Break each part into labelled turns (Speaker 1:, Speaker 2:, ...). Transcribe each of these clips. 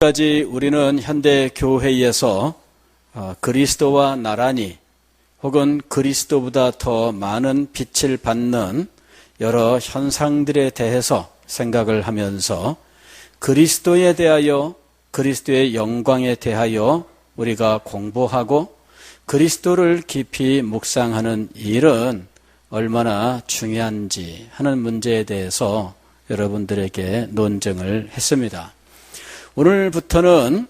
Speaker 1: 까지 우리는 현대 교회에서 그리스도와 나란히 혹은 그리스도보다 더 많은 빛을 받는 여러 현상들에 대해서 생각을 하면서 그리스도에 대하여 그리스도의 영광에 대하여 우리가 공부하고 그리스도를 깊이 묵상하는 일은 얼마나 중요한지 하는 문제에 대해서 여러분들에게 논증을 했습니다. 오늘부터는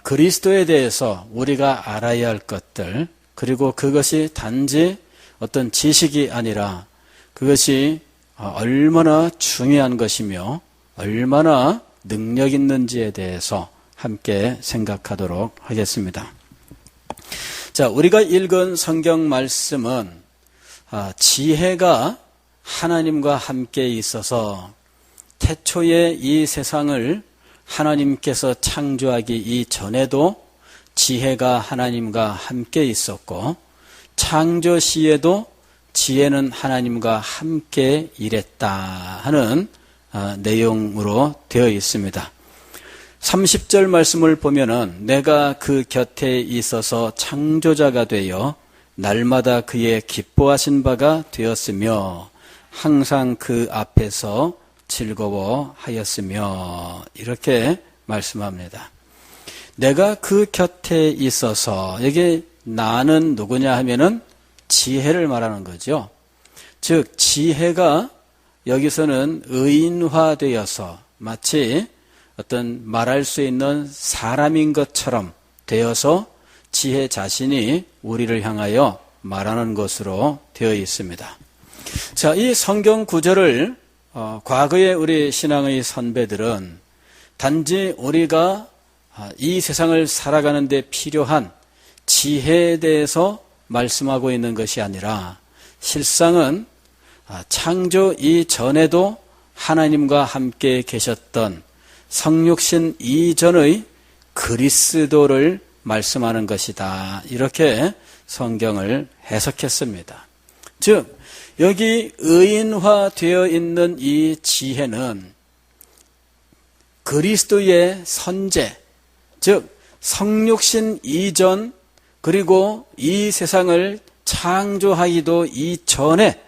Speaker 1: 그리스도에 대해서 우리가 알아야 할 것들, 그리고 그것이 단지 어떤 지식이 아니라 그것이 얼마나 중요한 것이며 얼마나 능력 있는지에 대해서 함께 생각하도록 하겠습니다. 자, 우리가 읽은 성경 말씀은 지혜가 하나님과 함께 있어서 태초에 이 세상을 하나님께서 창조하기 이전에도 지혜가 하나님과 함께 있었고 창조 시에도 지혜는 하나님과 함께 일했다 하는 내용으로 되어 있습니다. 30절 말씀을 보면은 내가 그 곁에 있어서 창조자가 되어 날마다 그의 기뻐하신 바가 되었으며 항상 그 앞에서 즐거워하였으며 이렇게 말씀합니다. 내가 그 곁에 있어서 여기 나는 누구냐 하면은 지혜를 말하는 거죠. 즉 지혜가 여기서는 의인화되어서 마치 어떤 말할 수 있는 사람인 것처럼 되어서 지혜 자신이 우리를 향하여 말하는 것으로 되어 있습니다. 자, 이 성경 구절을 과거에 우리 신앙의 선배들은 단지 우리가 이 세상을 살아가는 데 필요한 지혜에 대해서 말씀하고 있는 것이 아니라 실상은 창조 이전에도 하나님과 함께 계셨던 성육신 이전의 그리스도를 말씀하는 것이다. 이렇게 성경을 해석했습니다. 즉 여기 의인화되어 있는 이 지혜는 그리스도의 선제, 즉 성육신 이전 그리고 이 세상을 창조하기도 이전에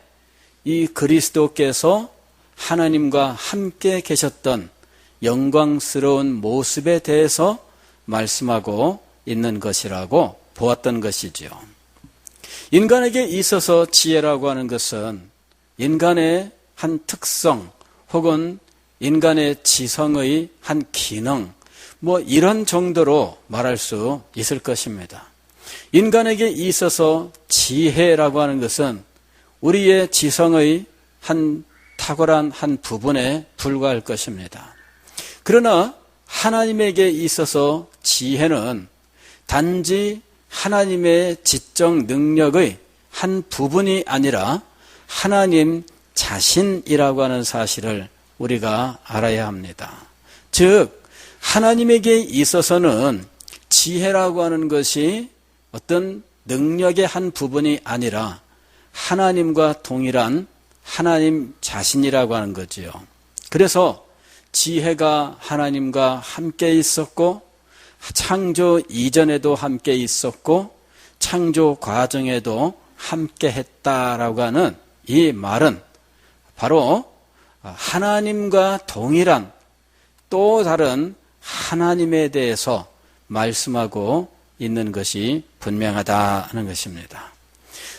Speaker 1: 이 그리스도께서 하나님과 함께 계셨던 영광스러운 모습에 대해서 말씀하고 있는 것이라고 보았던 것이지요. 인간에게 있어서 지혜라고 하는 것은 인간의 한 특성 혹은 인간의 지성의 한 기능 이런 정도로 말할 수 있을 것입니다. 인간에게 있어서 지혜라고 하는 것은 우리의 지성의 한 탁월한 한 부분에 불과할 것입니다. 그러나 하나님에게 있어서 지혜는 단지 하나님의 지적 능력의 한 부분이 아니라 하나님 자신이라고 하는 사실을 우리가 알아야 합니다. 즉 하나님에게 있어서는 지혜라고 하는 것이 어떤 능력의 한 부분이 아니라 하나님과 동일한 하나님 자신이라고 하는 거지요. 그래서 지혜가 하나님과 함께 있었고 창조 이전에도 함께 있었고 창조 과정에도 함께 했다라고 하는 이 말은 바로 하나님과 동일한 또 다른 하나님에 대해서 말씀하고 있는 것이 분명하다 하는 것입니다.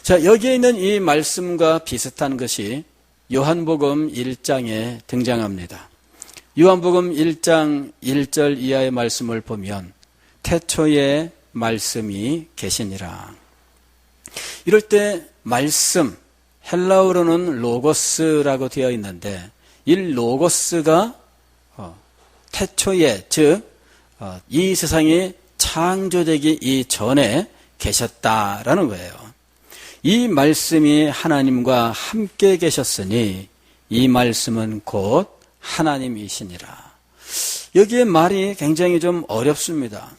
Speaker 1: 자, 여기에 있는 이 말씀과 비슷한 것이 요한복음 1장에 등장합니다. 요한복음 1장 1절 이하의 말씀을 보면 태초에 말씀이 계시니라. 이럴 때 말씀, 헬라어로는 로고스라고 되어 있는데 이 로고스가 태초에 즉 이 세상이 창조되기 이전에 계셨다라는 거예요. 이 말씀이 하나님과 함께 계셨으니 이 말씀은 곧 하나님이시니라. 여기에 말이 굉장히 좀 어렵습니다.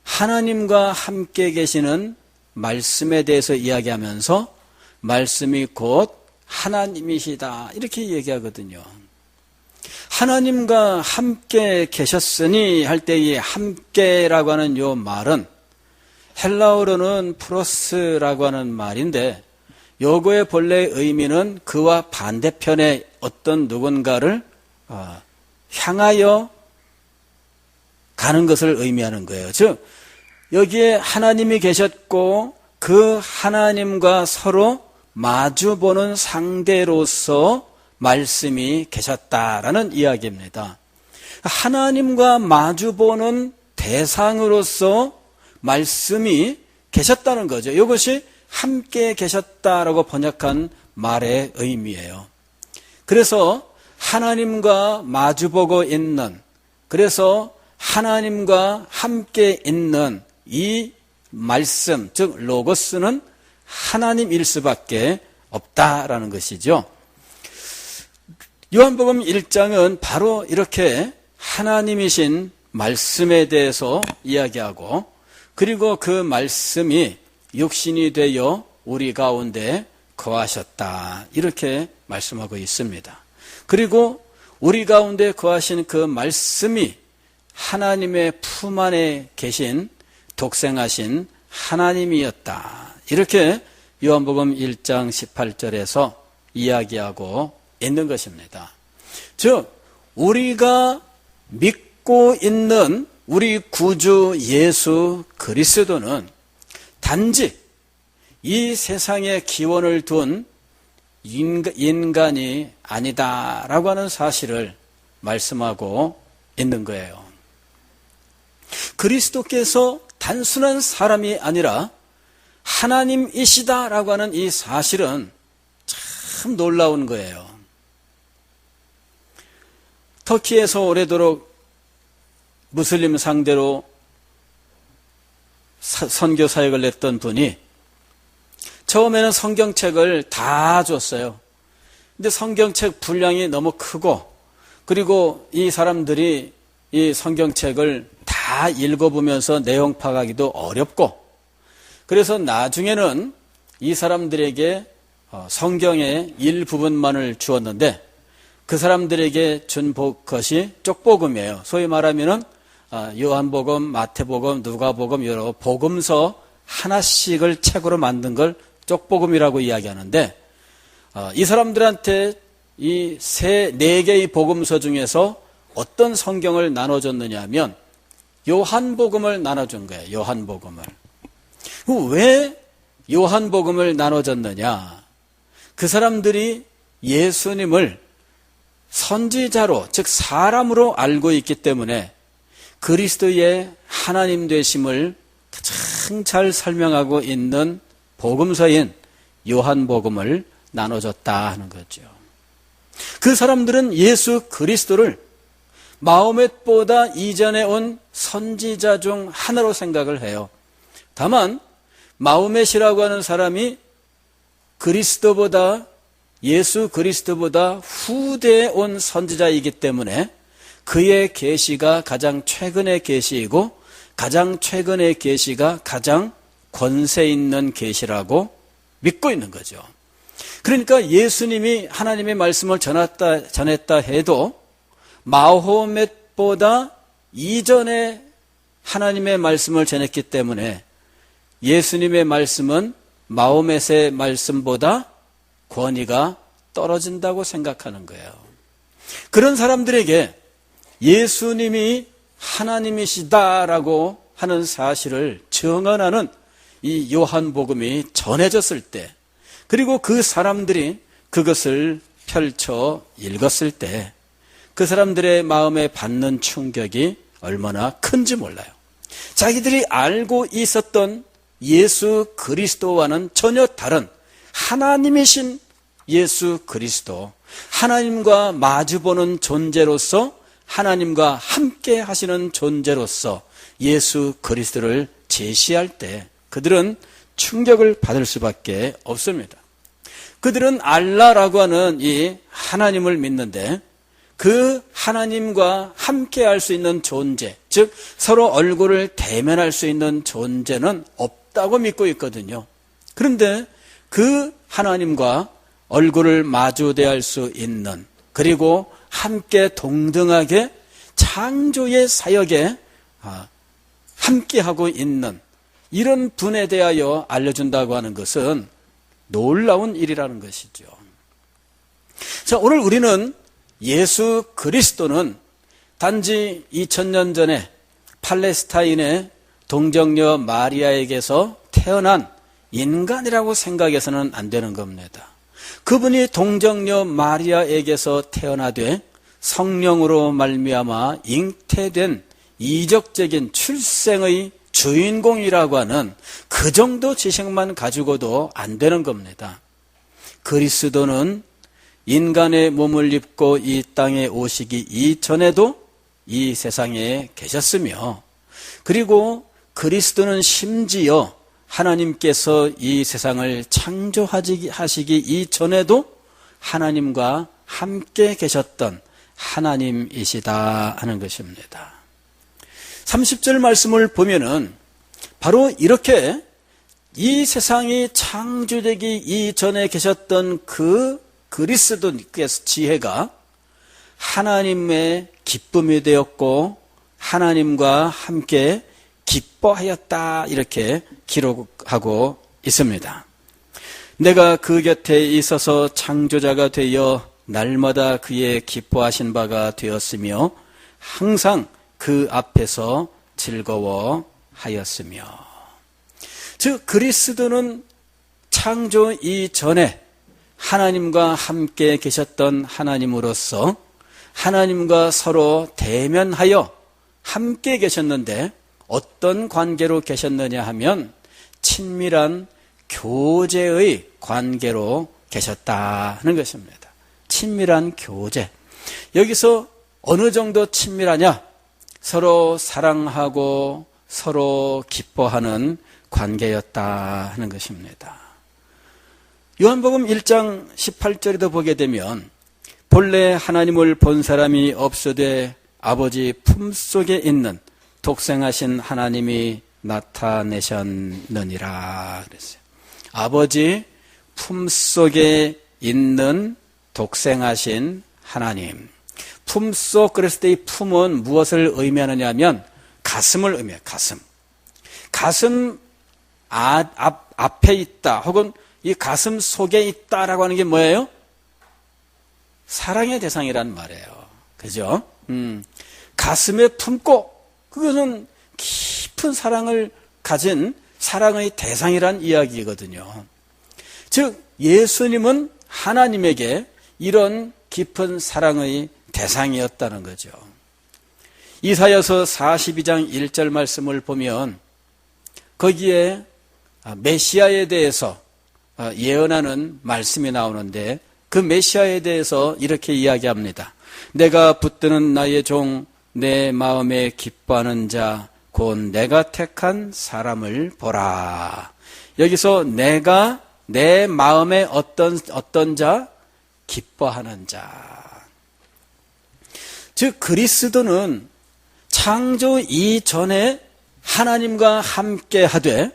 Speaker 1: 하나님과 함께 계시는 말씀에 대해서 이야기하면서 말씀이 곧 하나님이시다 이렇게 얘기하거든요. 하나님과 함께 계셨으니 할 때 이 함께라고 하는 요 말은 헬라어로는 프로스라고 하는 말인데 요거의 본래 의미는 그와 반대편의 어떤 누군가를 향하여 가는 것을 의미하는 거예요. 즉 여기에 하나님이 계셨고 그 하나님과 서로 마주보는 상대로서 말씀이 계셨다라는 이야기입니다. 하나님과 마주보는 대상으로서 말씀이 계셨다는 거죠. 이것이 함께 계셨다라고 번역한 말의 의미예요. 그래서 하나님과 마주보고 있는, 그래서 하나님과 함께 있는 이 말씀, 즉 로고스는 하나님일 수밖에 없다라는 것이죠. 요한복음 1장은 바로 이렇게 하나님이신 말씀에 대해서 이야기하고, 그리고 그 말씀이 육신이 되어 우리 가운데 거하셨다, 이렇게 말씀하고 있습니다. 그리고 우리 가운데 거하신 그 말씀이 하나님의 품 안에 계신 독생하신 하나님이었다, 이렇게 요한복음 1장 18절에서 이야기하고 있는 것입니다. 즉 우리가 믿고 있는 우리 구주 예수 그리스도는 단지 이 세상에 기원을 둔 인간이 아니다라고 하는 사실을 말씀하고 있는 거예요. 그리스도께서 단순한 사람이 아니라 하나님이시다라고 하는 이 사실은 참 놀라운 거예요. 터키에서 오래도록 무슬림 상대로 선교 사역을 냈던 분이 처음에는 성경책을 다 줬어요. 근데 성경책 분량이 너무 크고, 그리고 이 사람들이 이 성경책을 다 읽어보면서 내용 파악하기도 어렵고, 그래서 나중에는 이 사람들에게 성경의 일부분만을 주었는데 그 사람들에게 준 것이 쪽복음이에요. 소위 말하면은 요한복음, 마태복음, 누가복음 여러 복음서 하나씩을 책으로 만든 걸 쪽복음이라고 이야기하는데, 이 사람들한테 이 네 개의 복음서 중에서 어떤 성경을 나눠줬느냐 하면 요한복음을 나눠준 거예요. 요한복음을. 왜 요한복음을 나눠줬느냐? 그 사람들이 예수님을 선지자로, 즉 사람으로 알고 있기 때문에 그리스도의 하나님 되심을 가장 잘 설명하고 있는 복음서인 요한복음을 나눠줬다 하는 거죠. 그 사람들은 예수 그리스도를 마호멧보다 이전에 온 선지자 중 하나로 생각을 해요. 다만 마호멧이라고 하는 사람이 예수 그리스도보다 후대에 온 선지자이기 때문에 그의 계시가 가장 최근의 계시이고, 가장 최근의 계시가 가장 권세 있는 계시라고 믿고 있는 거죠. 그러니까 예수님이 하나님의 말씀을 전했다 해도 마호멧보다 이전에 하나님의 말씀을 전했기 때문에 예수님의 말씀은 마호멧의 말씀보다 권위가 떨어진다고 생각하는 거예요. 그런 사람들에게 예수님이 하나님이시다라고 하는 사실을 증언하는 이 요한복음이 전해졌을 때, 그리고 그 사람들이 그것을 펼쳐 읽었을 때 그 사람들의 마음에 받는 충격이 얼마나 큰지 몰라요. 자기들이 알고 있었던 예수 그리스도와는 전혀 다른 하나님이신 예수 그리스도, 하나님과 마주보는 존재로서, 하나님과 함께 하시는 존재로서 예수 그리스도를 제시할 때 그들은 충격을 받을 수밖에 없습니다. 그들은 알라라고 하는 이 하나님을 믿는데 그 하나님과 함께 할 수 있는 존재, 즉 서로 얼굴을 대면할 수 있는 존재는 없다고 믿고 있거든요. 그런데 그 하나님과 얼굴을 마주 대할 수 있는, 그리고 함께 동등하게 창조의 사역에 함께하고 있는 이런 분에 대하여 알려준다고 하는 것은 놀라운 일이라는 것이죠. 자, 오늘 우리는 예수 그리스도는 단지 2000년 전에 팔레스타인의 동정녀 마리아에게서 태어난 인간이라고 생각해서는 안 되는 겁니다. 그분이 동정녀 마리아에게서 태어나되 성령으로 말미암아 잉태된 이적적인 출생의 주인공이라고 하는 그 정도 지식만 가지고도 안 되는 겁니다. 그리스도는 인간의 몸을 입고 이 땅에 오시기 이전에도 이 세상에 계셨으며, 그리고 그리스도는 심지어 하나님께서 이 세상을 창조하시기 이전에도 하나님과 함께 계셨던 하나님이시다 하는 것입니다. 30절 말씀을 보면은 바로 이렇게 이 세상이 창조되기 이전에 계셨던 그 그리스도께서 지혜가 하나님의 기쁨이 되었고 하나님과 함께 기뻐하였다 이렇게 기록하고 있습니다. 내가 그 곁에 있어서 창조자가 되어 날마다 그의 기뻐하신 바가 되었으며 항상 그 앞에서 즐거워하였으며. 즉 그리스도는 창조 이전에 하나님과 함께 계셨던 하나님으로서 하나님과 서로 대면하여 함께 계셨는데 어떤 관계로 계셨느냐 하면 친밀한 교제의 관계로 계셨다 하는 것입니다. 친밀한 교제. 여기서 어느 정도 친밀하냐? 서로 사랑하고 서로 기뻐하는 관계였다 하는 것입니다. 요한복음 1장 18절에도 보게 되면 본래 하나님을 본 사람이 없으되 아버지 품속에 있는 독생하신 하나님이 나타내셨느니라 그랬어요. 아버지 품속에 있는 독생하신 하나님. 품속, 그랬을 때 이 품은 무엇을 의미하느냐 하면 가슴을 의미해요. 가슴 앞에 있다 혹은 이 가슴 속에 있다라고 하는 게 뭐예요? 사랑의 대상이란 말이에요. 그죠? 가슴에 품고 그것은 깊은 사랑을 가진 사랑의 대상이란 이야기거든요. 즉 예수님은 하나님에게 이런 깊은 사랑의 대상이었다는 거죠. 이사야서 42장 1절 말씀을 보면 거기에 메시아에 대해서 예언하는 말씀이 나오는데 그 메시아에 대해서 이렇게 이야기합니다. 내가 붙드는 나의 종 내 마음에 기뻐하는 자 곧 내가 택한 사람을 보라. 여기서 내가 내 마음에 어떤 자? 기뻐하는 자. 즉 그리스도는 창조 이전에 하나님과 함께 하되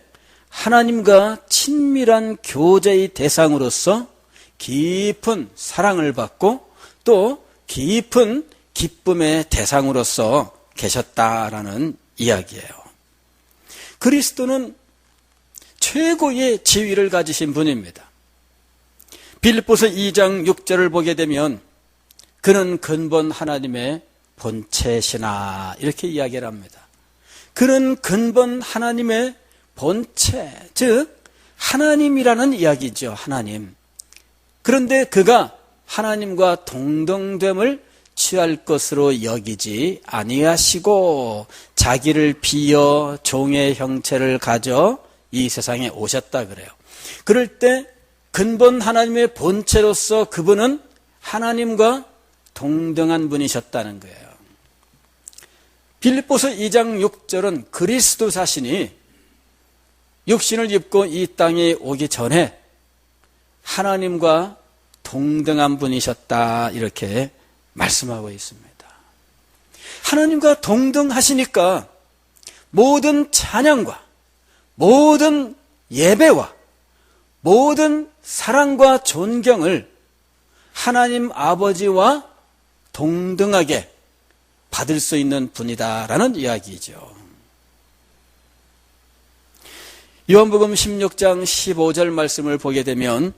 Speaker 1: 하나님과 친밀한 교제의 대상으로서 깊은 사랑을 받고 또 깊은 기쁨의 대상으로서 계셨다라는 이야기예요. 그리스도는 최고의 지위를 가지신 분입니다. 빌립보서 2장 6절을 보게 되면 그는 근본 하나님의 본체시나 이렇게 이야기를 합니다. 그는 근본 하나님의 본체, 즉 하나님이라는 이야기죠. 하나님. 그런데 그가 하나님과 동등됨을 취할 것으로 여기지 아니하시고 자기를 비어 종의 형체를 가져 이 세상에 오셨다 그래요. 그럴 때 근본 하나님의 본체로서 그분은 하나님과 동등한 분이셨다는 거예요. 빌립보서 2장 6절은 그리스도 자신이 육신을 입고 이 땅에 오기 전에 하나님과 동등한 분이셨다 이렇게 말씀하고 있습니다. 하나님과 동등하시니까 모든 찬양과 모든 예배와 모든 사랑과 존경을 하나님 아버지와 동등하게 받을 수 있는 분이다라는 이야기죠. 요한복음 16장 15절 말씀을 보게 되면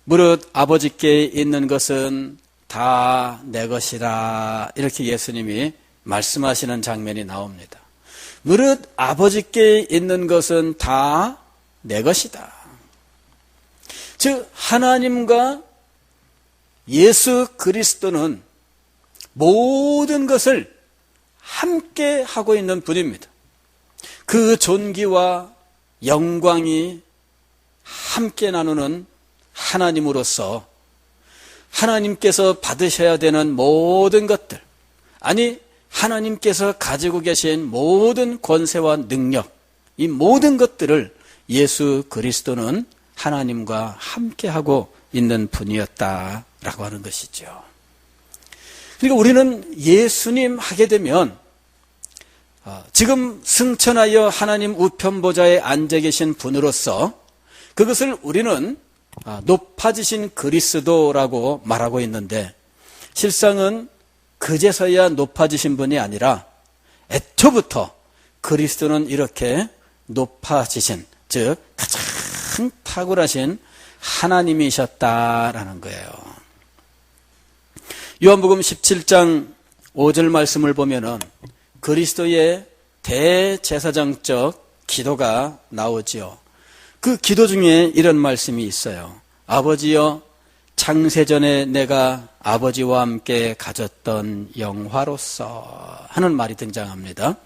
Speaker 1: 무릇 아버지께 있는 것은 다 내 것이라 이렇게 예수님이 말씀하시는 장면이 나옵니다. 무릇 아버지께 있는 것은 다 내 것이다. 즉 하나님과 예수 그리스도는 모든 것을 함께 하고 있는 분입니다. 그 존귀와 영광이 함께 나누는 하나님으로서 하나님께서 받으셔야 되는 모든 것들, 아니 하나님께서 가지고 계신 모든 권세와 능력, 이 모든 것들을 예수 그리스도는 하나님과 함께하고 있는 분이었다라고 하는 것이죠. 그러니까 우리는 예수님 하게 되면 지금 승천하여 하나님 우편보좌에 앉아 계신 분으로서 그것을 우리는 높아지신 그리스도라고 말하고 있는데, 실상은 그제서야 높아지신 분이 아니라 애초부터 그리스도는 이렇게 높아지신, 즉 가장 탁월하신 하나님이셨다라는 거예요. 요한복음 17장 5절 말씀을 보면은 그리스도의 대제사장적 기도가 나오지요. 그 기도 중에 이런 말씀이 있어요. 아버지여, 창세전에 내가 아버지와 함께 가졌던 영화로서 하는 말이 등장합니다.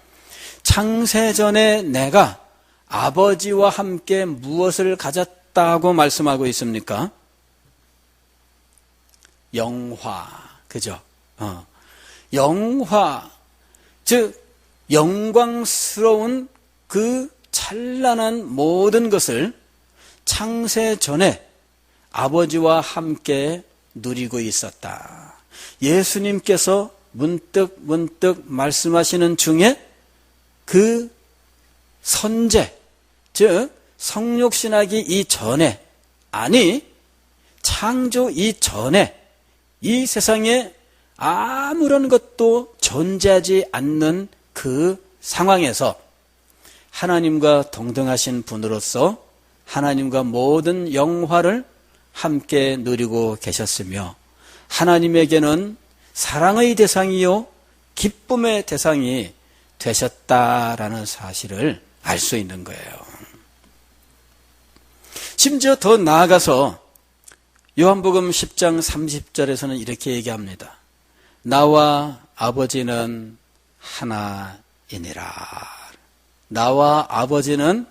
Speaker 1: 창세전에 내가 아버지와 함께 무엇을 가졌다고 말씀하고 있습니까? 영화, 그죠? 영화, 즉 영광스러운 그 찬란한 모든 것을 창세 전에 아버지와 함께 누리고 있었다. 예수님께서 문득 말씀하시는 중에 그 선제, 즉 성육신하기 이전에, 아니 창조 이전에 이 세상에 아무런 것도 존재하지 않는 그 상황에서 하나님과 동등하신 분으로서 하나님과 모든 영화를 함께 누리고 계셨으며, 하나님에게는 사랑의 대상이요 기쁨의 대상이 되셨다라는 사실을 알 수 있는 거예요. 심지어 더 나아가서 요한복음 10장 30절에서는 이렇게 얘기합니다. 나와 아버지는 하나이니라. 나와 아버지는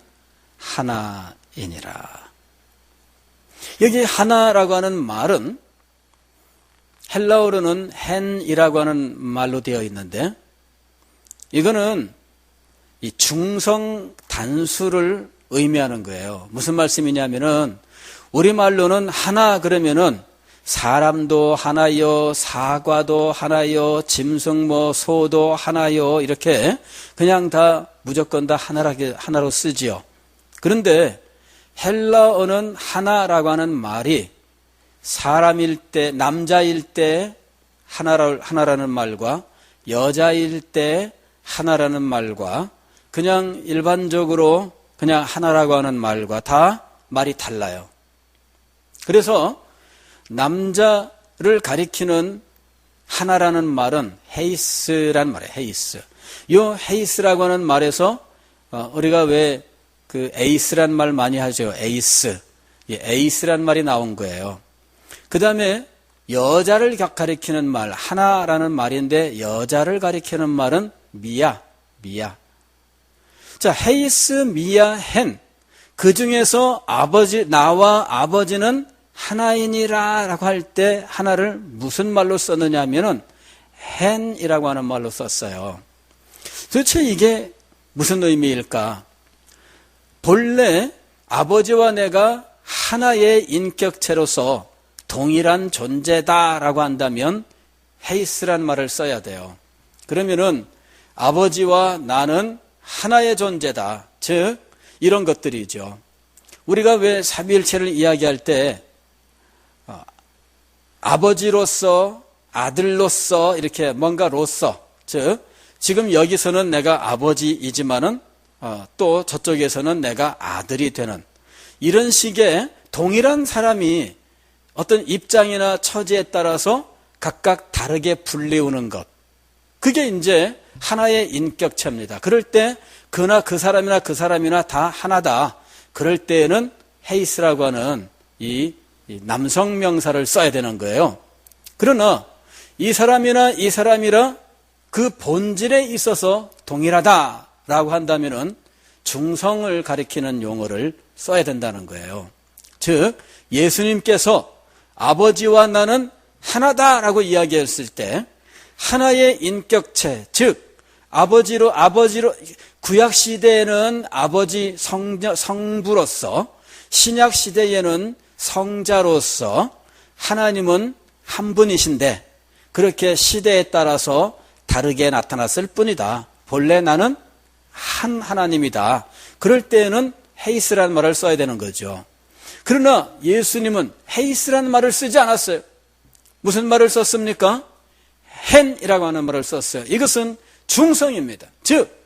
Speaker 1: 하나이니라. 여기 하나라고 하는 말은 헬라어로는 헨이라고 하는 말로 되어 있는데, 이거는 이 중성 단수를 의미하는 거예요. 무슨 말씀이냐면은 우리말로는 하나 그러면은 사람도 하나요, 사과도 하나요, 짐승 소도 하나요, 이렇게 그냥 다 무조건 다 하나로 쓰지요. 그런데 헬라어는 하나라고 하는 말이 사람일 때, 남자일 때 하나라는 말과 여자일 때 하나라는 말과 그냥 일반적으로 그냥 하나라고 하는 말과 다 말이 달라요. 그래서 남자를 가리키는 하나라는 말은 헤이스란 말이에요. 헤이스. 이 헤이스라고 하는 말에서 우리가 왜 그 에이스란 말 많이 하죠. 에이스. 에이스란 말이 나온 거예요. 그 다음에 여자를 가리키는 말, 하나라는 말인데 여자를 가리키는 말은 미야. 자, 헤이스, 미야, 헨. 그 중에서 나와 아버지는 하나이니라 라고 할 때 하나를 무슨 말로 썼느냐 하면은 헨이라고 하는 말로 썼어요. 도대체 이게 무슨 의미일까? 본래 아버지와 내가 하나의 인격체로서 동일한 존재다라고 한다면 헤이스란 말을 써야 돼요. 그러면은 아버지와 나는 하나의 존재다. 즉 이런 것들이죠. 우리가 왜 삼위일체를 이야기할 때 아버지로서 아들로서 이렇게 뭔가로서, 즉 지금 여기서는 내가 아버지이지만은 또 저쪽에서는 내가 아들이 되는 이런 식의 동일한 사람이 어떤 입장이나 처지에 따라서 각각 다르게 불리우는 것, 그게 이제 하나의 인격체입니다. 그럴 때 그나 그 사람이나 다 하나다. 그럴 때에는 헤이스라고 하는 이 남성 명사를 써야 되는 거예요. 그러나 이 사람이라 그 본질에 있어서 동일하다라고 한다면은 중성을 가리키는 용어를 써야 된다는 거예요. 즉 예수님께서 아버지와 나는 하나다라고 이야기했을 때 하나의 인격체, 즉 아버지로 구약 시대에는 아버지 성부로서, 신약 시대에는 성자로서 하나님은 한 분이신데 그렇게 시대에 따라서 다르게 나타났을 뿐이다. 본래 나는 한 하나님이다. 그럴 때에는 헤이스라는 말을 써야 되는 거죠. 그러나 예수님은 헤이스라는 말을 쓰지 않았어요. 무슨 말을 썼습니까? 헨이라고 하는 말을 썼어요. 이것은 중성입니다. 즉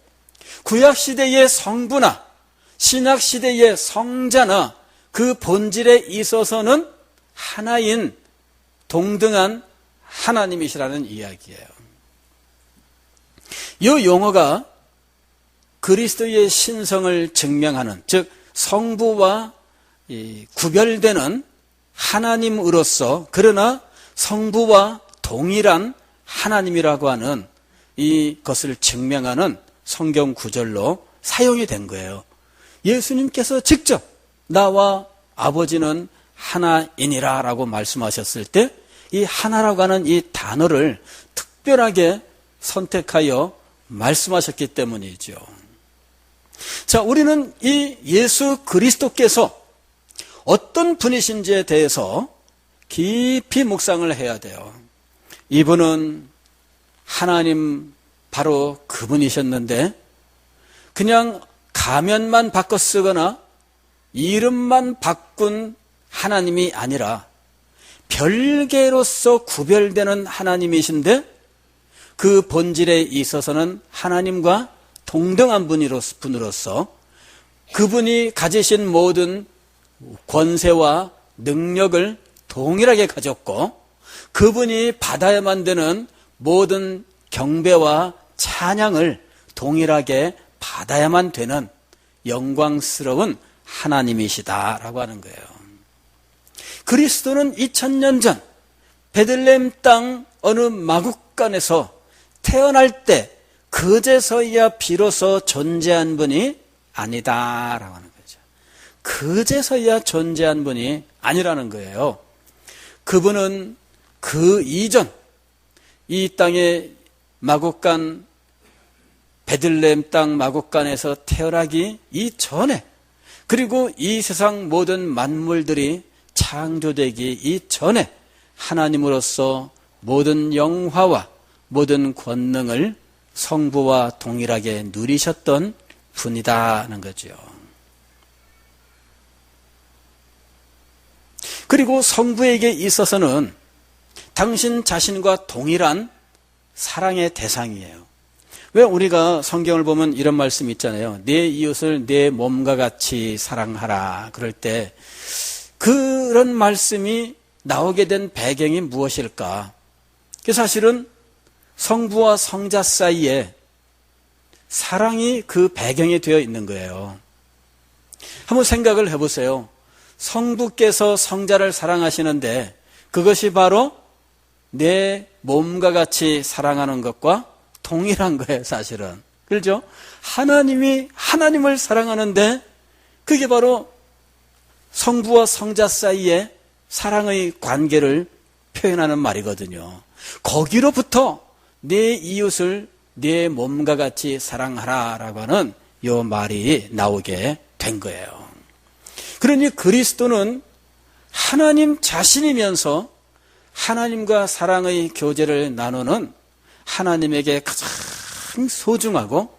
Speaker 1: 구약시대의 성부나 신약시대의 성자나 그 본질에 있어서는 하나인 동등한 하나님이시라는 이야기예요. 이 용어가 그리스도의 신성을 증명하는, 즉 성부와 구별되는 하나님으로서 그러나 성부와 동일한 하나님이라고 하는 이것을 증명하는 성경 구절로 사용이 된 거예요. 예수님께서 직접 나와 아버지는 하나이니라 라고 말씀하셨을 때 이 하나라고 하는 이 단어를 특별하게 선택하여 말씀하셨기 때문이죠. 자, 우리는 이 예수 그리스도께서 어떤 분이신지에 대해서 깊이 묵상을 해야 돼요. 이분은 하나님 바로 그분이셨는데 그냥 가면만 바꿔 쓰거나 이름만 바꾼 하나님이 아니라 별개로서 구별되는 하나님이신데 그 본질에 있어서는 하나님과 동등한 분으로서 그분이 가지신 모든 권세와 능력을 동일하게 가졌고 그분이 받아야만 되는 모든 경배와 찬양을 동일하게 받아야만 되는 영광스러운 하나님이시다라고 하는 거예요. 그리스도는 2000년 전 베들레헴 땅 어느 마국간에서 태어날 때 그제서야 비로소 존재한 분이 아니다라고 하는 거죠. 그제서야 존재한 분이 아니라는 거예요. 그분은 그 이전 이 땅의 마국간 베들레헴 땅 마국간에서 태어나기 이전에 그리고 이 세상 모든 만물들이 창조되기 이전에 하나님으로서 모든 영화와 모든 권능을 성부와 동일하게 누리셨던 분이다는 거죠. 그리고 성부에게 있어서는 당신 자신과 동일한 사랑의 대상이에요. 왜 우리가 성경을 보면 이런 말씀이 있잖아요. 내 이웃을 내 몸과 같이 사랑하라. 그럴 때 그런 말씀이 나오게 된 배경이 무엇일까? 사실은 성부와 성자 사이에 사랑이 그 배경이 되어 있는 거예요. 한번 생각을 해보세요. 성부께서 성자를 사랑하시는데 그것이 바로 내 몸과 같이 사랑하는 것과 동일한 거예요, 사실은. 그렇죠? 하나님이 하나님을 사랑하는데 그게 바로 성부와 성자 사이에 사랑의 관계를 표현하는 말이거든요. 거기로부터 내 이웃을 내 몸과 같이 사랑하라라고 하는 이 말이 나오게 된 거예요. 그러니 그리스도는 하나님 자신이면서 하나님과 사랑의 교제를 나누는 하나님에게 가장 소중하고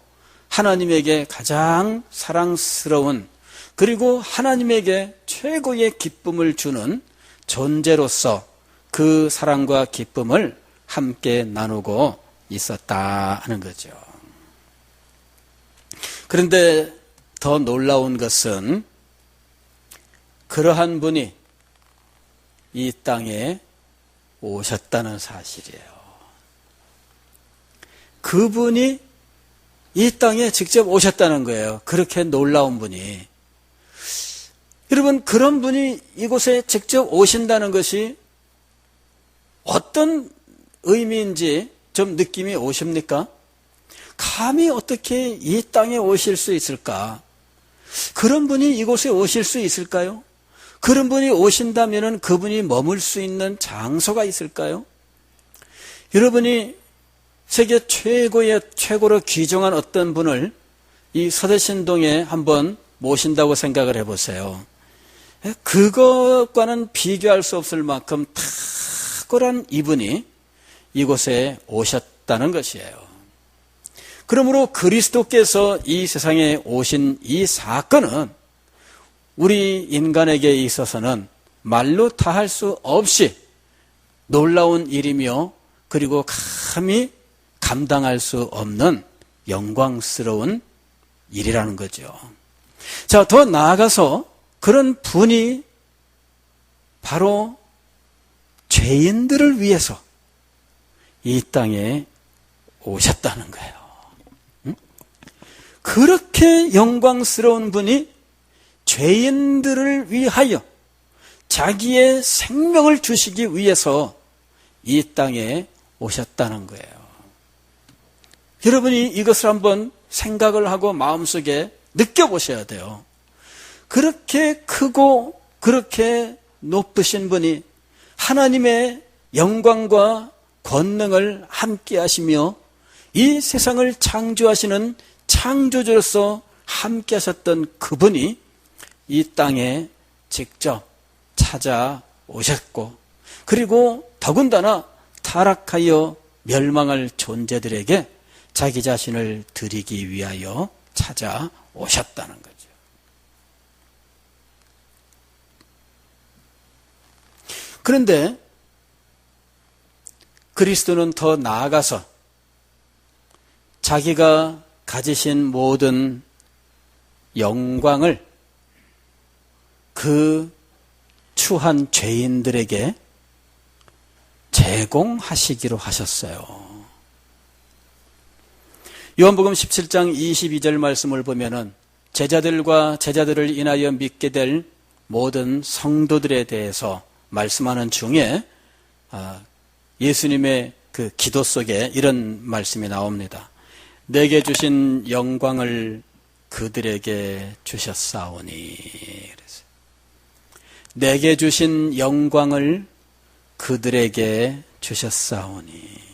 Speaker 1: 하나님에게 가장 사랑스러운 그리고 하나님에게 최고의 기쁨을 주는 존재로서 그 사랑과 기쁨을 함께 나누고 있었다 하는 거죠. 그런데 더 놀라운 것은 그러한 분이 이 땅에 오셨다는 사실이에요. 그분이 이 땅에 직접 오셨다는 거예요. 그렇게 놀라운 분이. 여러분, 그런 분이 이곳에 직접 오신다는 것이 어떤 의미인지 좀 느낌이 오십니까? 감히 어떻게 이 땅에 오실 수 있을까? 그런 분이 이곳에 오실 수 있을까요? 그런 분이 오신다면 그분이 머물 수 있는 장소가 있을까요? 여러분이 세계 최고로 귀중한 어떤 분을 이 서대신동에 한번 모신다고 생각을 해보세요. 그것과는 비교할 수 없을 만큼 탁월한 이분이 이곳에 오셨다는 것이에요. 그러므로 그리스도께서 이 세상에 오신 이 사건은 우리 인간에게 있어서는 말로 다 할 수 없이 놀라운 일이며 그리고 감히 감당할 수 없는 영광스러운 일이라는 거죠. 자, 더 나아가서 그런 분이 바로 죄인들을 위해서 이 땅에 오셨다는 거예요. 그렇게 영광스러운 분이 죄인들을 위하여 자기의 생명을 주시기 위해서 이 땅에 오셨다는 거예요. 여러분이 이것을 한번 생각을 하고 마음속에 느껴보셔야 돼요. 그렇게 크고 그렇게 높으신 분이 하나님의 영광과 권능을 함께 하시며 이 세상을 창조하시는 창조주로서 함께 하셨던 그분이 이 땅에 직접 찾아오셨고 그리고 더군다나 타락하여 멸망할 존재들에게 자기 자신을 드리기 위하여 찾아오셨다는 거죠. 그런데 그리스도는 더 나아가서 자기가 가지신 모든 영광을 그 추한 죄인들에게 제공하시기로 하셨어요. 요한복음 17장 22절 말씀을 보면은 제자들과 제자들을 인하여 믿게 될 모든 성도들에 대해서 말씀하는 중에 예수님의 그 기도 속에 이런 말씀이 나옵니다. 내게 주신 영광을 그들에게 주셨사오니. 그래서 내게 주신 영광을 그들에게 주셨사오니.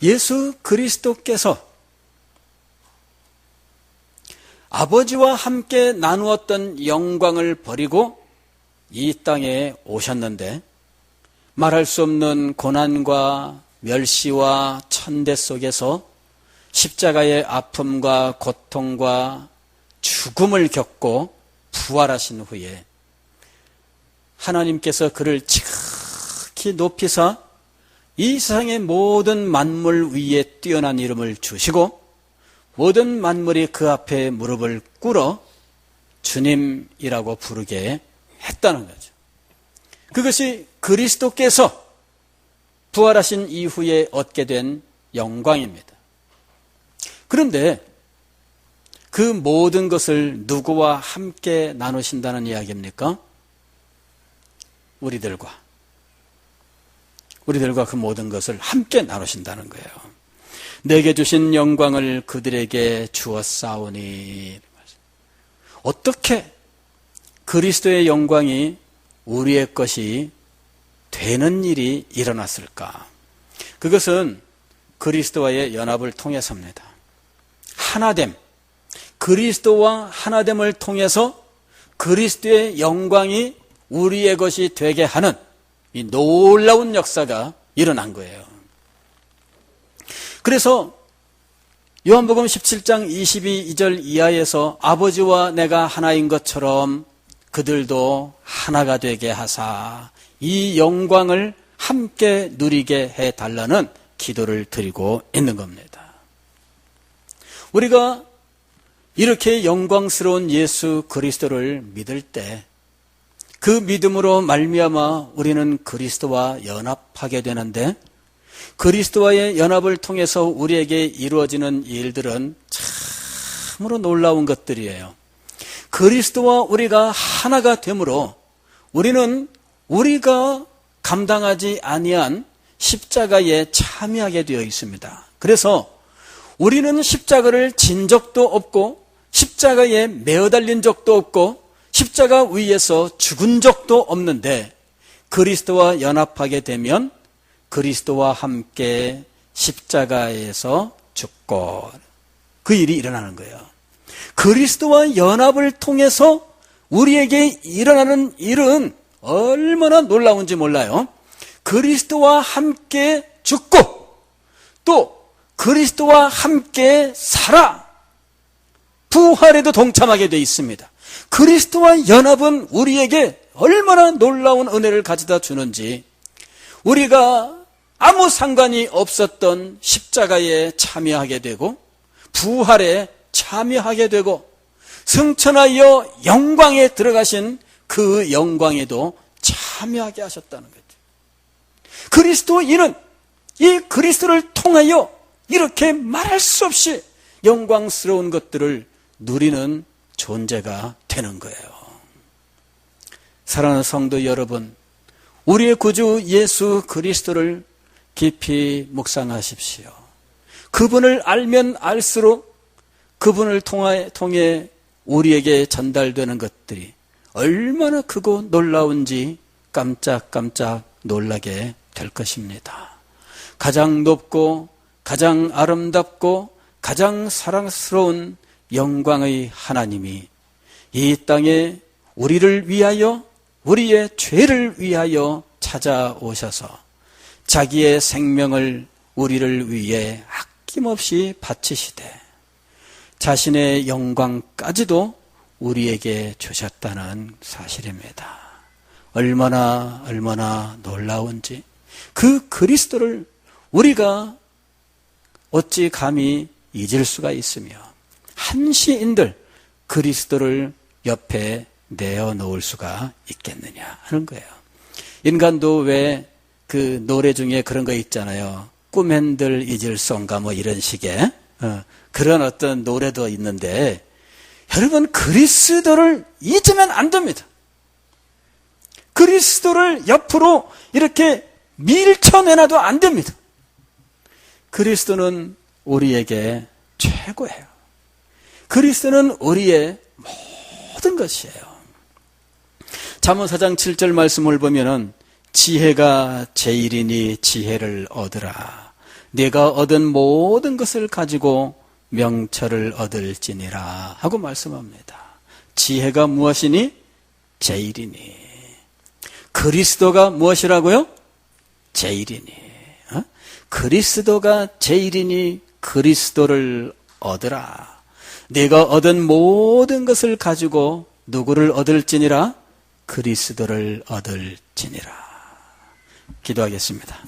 Speaker 1: 예수 그리스도께서 아버지와 함께 나누었던 영광을 버리고 이 땅에 오셨는데 말할 수 없는 고난과 멸시와 천대 속에서 십자가의 아픔과 고통과 죽음을 겪고 부활하신 후에 하나님께서 그를 지극히 높이사 이 세상의 모든 만물 위에 뛰어난 이름을 주시고 모든 만물이 그 앞에 무릎을 꿇어 주님이라고 부르게 했다는 거죠. 그것이 그리스도께서 부활하신 이후에 얻게 된 영광입니다. 그런데 그 모든 것을 누구와 함께 나누신다는 이야기입니까? 우리들과 그 모든 것을 함께 나누신다는 거예요. 내게 주신 영광을 그들에게 주었사오니. 어떻게 그리스도의 영광이 우리의 것이 되는 일이 일어났을까? 그것은 그리스도와의 연합을 통해서입니다. 하나됨, 그리스도와 하나됨을 통해서 그리스도의 영광이 우리의 것이 되게 하는 이 놀라운 역사가 일어난 거예요. 그래서 요한복음 17장 22절 이하에서 아버지와 내가 하나인 것처럼 그들도 하나가 되게 하사 이 영광을 함께 누리게 해달라는 기도를 드리고 있는 겁니다. 우리가 이렇게 영광스러운 예수 그리스도를 믿을 때 그 믿음으로 말미암아 우리는 그리스도와 연합하게 되는데, 그리스도와의 연합을 통해서 우리에게 이루어지는 일들은 참으로 놀라운 것들이에요. 그리스도와 우리가 하나가 되므로 우리는 우리가 감당하지 아니한 십자가에 참여하게 되어 있습니다. 그래서 우리는 십자가를 진 적도 없고 십자가에 매어 달린 적도 없고 십자가 위에서 죽은 적도 없는데, 그리스도와 연합하게 되면 그리스도와 함께 십자가에서 죽고 그 일이 일어나는 거예요. 그리스도와 연합을 통해서 우리에게 일어나는 일은 얼마나 놀라운지 몰라요. 그리스도와 함께 죽고 또 그리스도와 함께 살아 부활에도 동참하게 되어 있습니다. 그리스도와 연합은 우리에게 얼마나 놀라운 은혜를 가져다 주는지, 우리가 아무 상관이 없었던 십자가에 참여하게 되고 부활에 참여하게 되고 승천하여 영광에 들어가신 그 영광에도 참여하게 하셨다는 거죠. 그리스도인은 이 그리스도를 통하여 이렇게 말할 수 없이 영광스러운 것들을 누리는 존재가 되는 거예요. 사랑하는 성도 여러분, 우리의 구주 예수 그리스도를 깊이 묵상하십시오. 그분을 알면 알수록 그분을 통해 우리에게 전달되는 것들이 얼마나 크고 놀라운지 깜짝깜짝 놀라게 될 것입니다. 가장 높고 가장 아름답고 가장 사랑스러운 영광의 하나님이 이 땅에 우리를 위하여, 우리의 죄를 위하여 찾아오셔서 자기의 생명을 우리를 위해 아낌없이 바치시되 자신의 영광까지도 우리에게 주셨다는 사실입니다. 얼마나 놀라운지 그 그리스도를 우리가 어찌 감히 잊을 수가 있으며 한시인들 그리스도를 옆에 내어놓을 수가 있겠느냐 하는 거예요. 인간도 왜 그 노래 중에 그런 거 있잖아요. 꿈엔들 잊을송가 뭐 이런 식의 그런 어떤 노래도 있는데, 여러분 그리스도를 잊으면 안 됩니다. 그리스도를 옆으로 이렇게 밀쳐내놔도 안 됩니다. 그리스도는 우리에게 최고예요. 그리스도는 우리의 모든 것이에요. 잠언 4장 7절 말씀을 보면은 지혜가 제일이니 지혜를 얻으라. 네가 얻은 모든 것을 가지고 명철을 얻을지니라 하고 말씀합니다. 지혜가 무엇이니? 제일이니. 그리스도가 무엇이라고요? 제일이니. 그리스도가 제일이니 그리스도를 얻으라. 네가 얻은 모든 것을 가지고 누구를 얻을지니라? 그리스도를 얻을지니라. 기도하겠습니다.